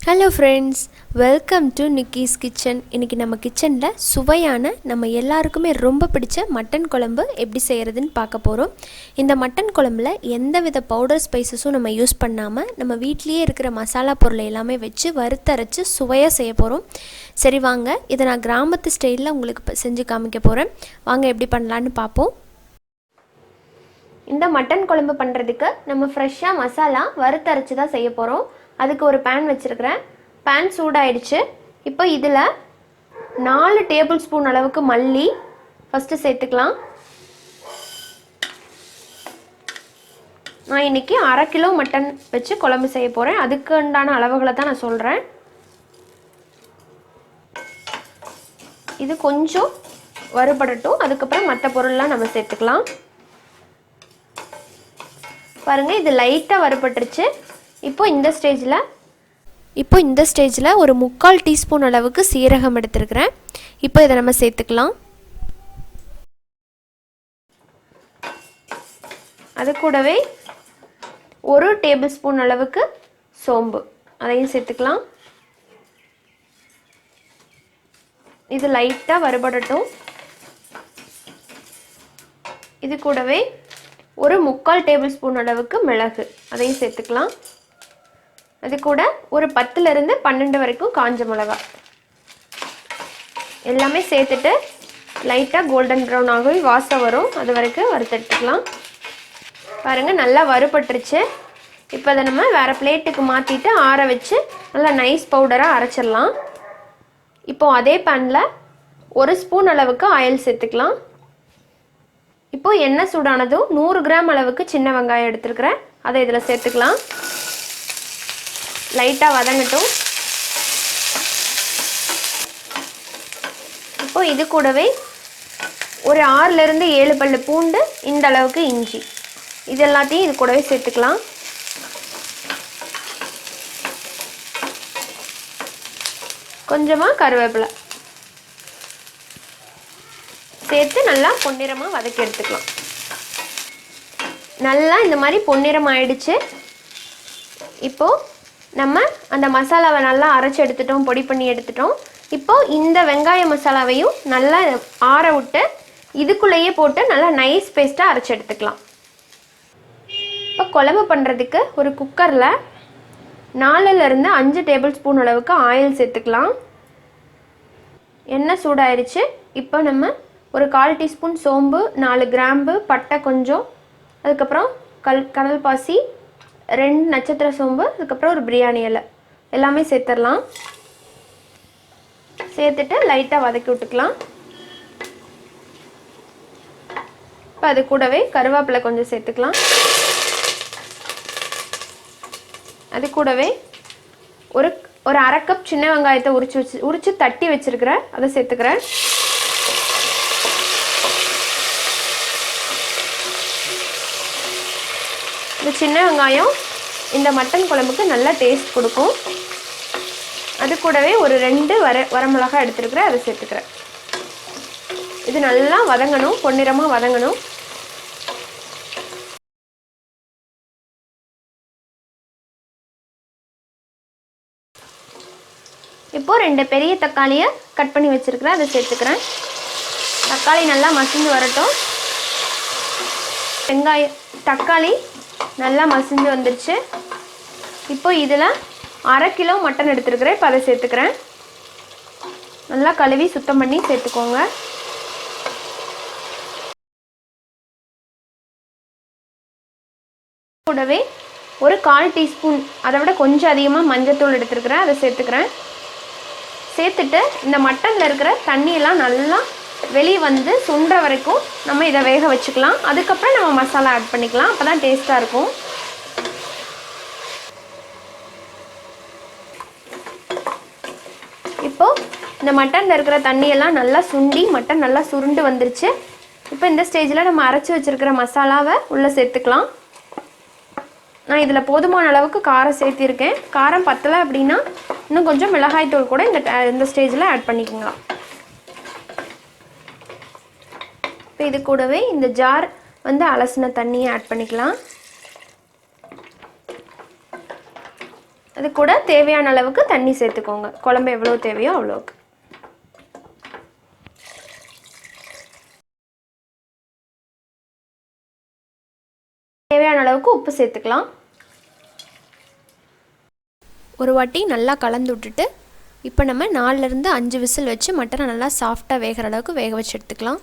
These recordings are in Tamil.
Hello friends, welcome to Niki's kitchen. இன்னைக்கு நம்ம கிச்சன்ல சுவையான நம்ம எல்லாருக்குமே ரொம்ப பிடிச்ச மட்டன் குழம்பு எப்படி செய்யறதுன்னு பார்க்க போறோம். இந்த மட்டன் குழம்புல எந்தவித பவுடர் ஸ்பைசஸும் நம்ம யூஸ் பண்ணாம நம்ம வீட்லயே இருக்கிற மசாலா பொருளை எல்லாமே வச்சு வறுத்தரைச்சு சுவையா செய்ய போறோம். சரி வாங்க, இத நான் கிராமத்து ஸ்டைல்ல உங்களுக்கு செஞ்சு காமிக்க போறேன். வாங்க எப்படி பண்ணலாம்னு பாப்போம். இந்த மட்டன் குழம்பு பண்ணுறதுக்கு நம்ம ஃப்ரெஷ்ஷாக மசாலா வறுத்தரைச்சி தான் செய்ய போகிறோம். அதுக்கு ஒரு பேன் வச்சுருக்கிறேன். பேன் சூடாயிடுச்சு. இப்போ இதில் 4 டேபிள் ஸ்பூன் அளவுக்கு மல்லி ஃபஸ்ட்டு சேர்த்துக்கலாம். நான் இன்றைக்கி 1/2 கிலோ மட்டன் வச்சு குழம்பு செய்ய போகிறேன். அதுக்கு உண்டான அளவுகளை தான் நான் சொல்கிறேன். இது கொஞ்சம் வறுபடட்டும். அதுக்கப்புறம் மற்ற பொருள்லாம் நம்ம சேர்த்துக்கலாம். பாருங்கள், இது லைட்டாக வறுபட்டுருச்சு. இப்போ இந்த ஸ்டேஜில் ஒரு 3/4 டீஸ்பூன் அளவுக்கு சீரகம் எடுத்துருக்கிறேன். இப்போ இதை நம்ம சேர்த்துக்கலாம். அது கூடவே 1 டேபிள் ஸ்பூன் அளவுக்கு சோம்பு, அதையும் சேர்த்துக்கலாம். இது லைட்டாக வறுபடட்டும். இது கூடவே ஒரு 3/4 டேபிள் ஸ்பூன் அளவுக்கு மிளகு, அதையும் சேர்த்துக்கலாம். அது கூட ஒரு 10லிருந்து 12 வரைக்கும் காஞ்ச மிளகாய் எல்லாமே சேர்த்துட்டு லைட்டாக கோல்டன் ப்ரௌன் ஆகி வாசம் வரும், அது வரைக்கும் வறுத்தெடுத்துக்கலாம். பாருங்கள், நல்லா வறுபட்டுருச்சு. இப்போ அதை நம்ம வேறு பிளேட்டுக்கு மாற்றிட்டு ஆற வச்சு நல்லா நைஸ் பவுடராக அரைச்சிடலாம். இப்போ அதே பேனில் 1 ஸ்பூன் அளவுக்கு ஆயில் சேர்த்துக்கலாம். இப்போ எண்ணெய் சூடானதும் 100 கிராம் அளவுக்கு சின்ன வெங்காயம் எடுத்துருக்கிறேன். அதை இதில் சேர்த்துக்கலாம். லைட்டாக வதங்கட்டும். இப்போ இது கூடவே ஒரு 6லிருந்து 7 பல்லு பூண்டு, இந்த அளவுக்கு இஞ்சி, இது எல்லாத்தையும் இது கூடவே சேர்த்துக்கலாம். கொஞ்சமாக கருவேப்பிலை சேர்த்து நல்லா பொன்னிறமாக வதக்கி எடுத்துக்கலாம். நல்லா இந்த மாதிரி பொன்னிறம் ஆயிடுச்சு. இப்போது நம்ம அந்த மசாலாவை நல்லா அரைச்சி எடுத்துட்டோம், பொடி பண்ணி எடுத்துட்டோம். இப்போது இந்த வெங்காய மசாலாவையும் நல்லா ஆற விட்டு இதுக்குள்ளேயே போட்டு நல்லா நைஸ் பேஸ்ட்டாக அரைச்சி எடுத்துக்கலாம். இப்போ குழம்பு பண்ணுறதுக்கு ஒரு குக்கரில் 4லிருந்து 5 டேபிள் ஸ்பூன் அளவுக்கு ஆயில் சேர்த்துக்கலாம். எண்ணெய் சூடாயிருச்சு. இப்போ நம்ம ஒரு 1/4 டீஸ்பூன் சோம்பு, 4 கிராம்பு, பட்டை கொஞ்சம், அதுக்கப்புறம் கடல் பாசி, 2 நட்சத்திர சோம்பு, அதுக்கப்புறம் ஒரு பிரியாணி இலை எல்லாமே சேர்த்துடலாம். சேர்த்துட்டு லைட்டாக வதக்கி விட்டுக்கலாம். இப்போ அது கூடவே கருவேப்பிலை கொஞ்சம் சேர்த்துக்கலாம். அது கூடவே ஒரு 1/2 கப் சின்ன வெங்காயத்தை உரிச்சு தட்டி வச்சுருக்கிறேன், அதை சேர்த்துக்கிறேன். இந்த சின்ன வெங்காயம் இந்த மட்டன் குழம்புக்கு நல்லா டேஸ்ட் கொடுக்கும். அது கூடவே ஒரு 2 வரமிளகாய் எடுத்துருக்கிறேன், அதை சேர்த்துக்கிறேன். இது நல்லா வதங்கணும், பொன்னிறமாக வதங்கணும். இப்போது 2 பெரிய தக்காளியை கட் பண்ணி வச்சுருக்கிறேன், அதை சேர்த்துக்கிறேன். தக்காளி நல்லா மசிஞ்சு வரட்டும். தக்காளி நல்லா மசிஞ்சு வந்துருச்சு. இப்போ இதில் 1/2 கிலோ மட்டன் எடுத்துருக்கிறேன். இப்போ அதை சேர்த்துக்கிறேன். நல்லா கழுவி சுத்தம் பண்ணி சேர்த்துக்கோங்க. கூடவே ஒரு 1/4 டீஸ்பூன், அதை விட கொஞ்சம் அதிகமாக மஞ்சள்தூள் எடுத்துருக்கிறேன், அதை சேர்த்துக்கிறேன். சேர்த்துட்டு இந்த மட்டனில் இருக்கிற தண்ணியெல்லாம் நல்லா வெளியே வந்து சுண்டுற வரைக்கும் நம்ம இதை வேக வச்சுக்கலாம். அதுக்கப்புறம் நம்ம மசாலா ஆட் பண்ணிக்கலாம், அப்போ தான் டேஸ்ட்டாக இருக்கும். இப்போது இந்த மட்டனில் இருக்கிற தண்ணியெல்லாம் நல்லா சுண்டி மட்டன் நல்லா சுருண்டு வந்துருச்சு. இப்போ இந்த ஸ்டேஜில் நம்ம அரைச்சி வச்சுருக்கிற மசாலாவை உள்ளே சேர்த்துக்கலாம். நான் இதில் போதுமான அளவுக்கு காரம் சேர்த்திருக்கேன். காரம் பத்தலை அப்படின்னா இன்னும் கொஞ்சம் மிளகாய்த்தூள் கூட இந்த ஸ்டேஜில் ஆட் பண்ணிக்கோங்க. இப்போ இது கூடவே இந்த ஜார் வந்து அலசின தண்ணியை ஆட் பண்ணிக்கலாம். அது கூட தேவையான அளவுக்கு தண்ணி சேர்த்துக்கோங்க. குழம்பு எவ்வளோ தேவையோ அவ்வளோக்கு. தேவையான அளவுக்கு உப்பு சேர்த்துக்கலாம். ஒரு வாட்டி நல்லா கலந்து விட்டுட்டு இப்போ நம்ம 4லேருந்து 5 விசில் வச்சு மட்டனை நல்லா சாஃப்டாக வேகிற அளவுக்கு வேக வச்சு எடுத்துக்கலாம்.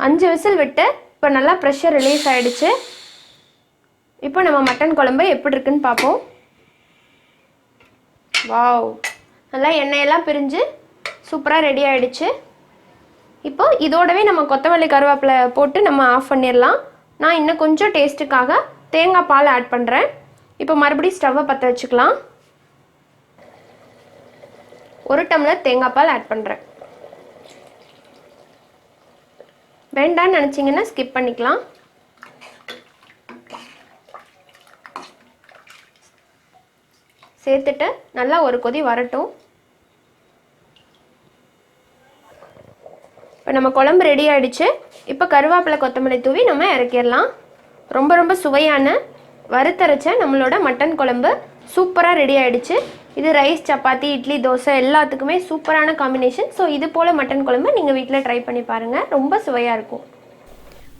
5 விசில் விட்டு இப்போ நல்லா ப்ரெஷர் ரிலீஸ் ஆகிடுச்சு. இப்போ நம்ம மட்டன் குழம்பு எப்படி இருக்குன்னு பார்ப்போம். வாவ், நல்லா எண்ணெயெல்லாம் பிரிஞ்சு சூப்பராக ரெடி ஆகிடுச்சு. இப்போ இதோடவே நம்ம கொத்தமல்லி கருவேப்பிலை போட்டு நம்ம ஆஃப் பண்ணிடலாம். நான் இன்னும் கொஞ்சம் டேஸ்ட்டுக்காக தேங்காய் பால் ஆட் பண்ணுறேன். இப்போ மறுபடியும் ஸ்டவ்வை பற்ற வச்சுக்கலாம். 1 டம்ளர் தேங்காய் பால் ஆட் பண்ணுறேன். வேண்டான்னு நினச்சிங்கன்னா ஸ்கிப் பண்ணிக்கலாம். சேர்த்துட்டு நல்லா ஒரு கொதி வரட்டும். இப்போ நம்ம குழம்பு ரெடி ஆகிடுச்சு. இப்போ கருவேப்பிலை கொத்தமல்லி தூவி நம்ம இறக்கிடலாம். ரொம்ப ரொம்ப சுவையான வறுத்தரைச்ச நம்மளோட மட்டன் குழம்பு சூப்பராக ரெடி ஆகிடுச்சு. இது ரைஸ், சப்பாத்தி, இட்லி, தோசை எல்லாத்துக்குமே சூப்பரான காம்பினேஷன். ஸோ இது போல் மட்டன் குழம்பு நீங்கள் வீட்டில் ட்ரை பண்ணி பாருங்கள். ரொம்ப சுவையாக இருக்கும்.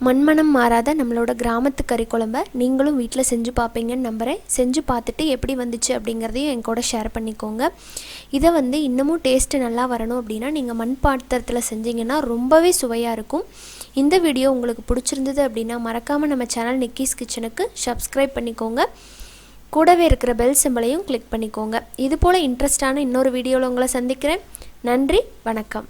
மண்மனம் மாறாத நம்மளோட கிராமத்து கறி குழம்பை நீங்களும் வீட்டில் செஞ்சு பார்ப்பீங்கன்னு நம்புகிறேன். செஞ்சு பார்த்துட்டு எப்படி வந்துச்சு அப்படிங்கிறதையும் என் கூட ஷேர் பண்ணிக்கோங்க. இதை இன்னமும் டேஸ்ட்டு நல்லா வரணும் அப்படின்னா நீங்கள் மண் பாத்திரத்தில் செஞ்சிங்கன்னா ரொம்பவே சுவையாக இருக்கும். இந்த வீடியோ உங்களுக்கு பிடிச்சிருந்தது அப்படின்னா மறக்காமல் நம்ம சேனல் நிக்கிஸ் கிச்சனுக்கு சப்ஸ்கிரைப் பண்ணிக்கோங்க. கூடவே இருக்கிற பெல் சிம்பலையும் கிளிக் பண்ணிக்கோங்க. இது போல் இன்ட்ரெஸ்டான இன்னொரு வீடியோவில் உங்களை சந்திக்கிறேன். நன்றி, வணக்கம்.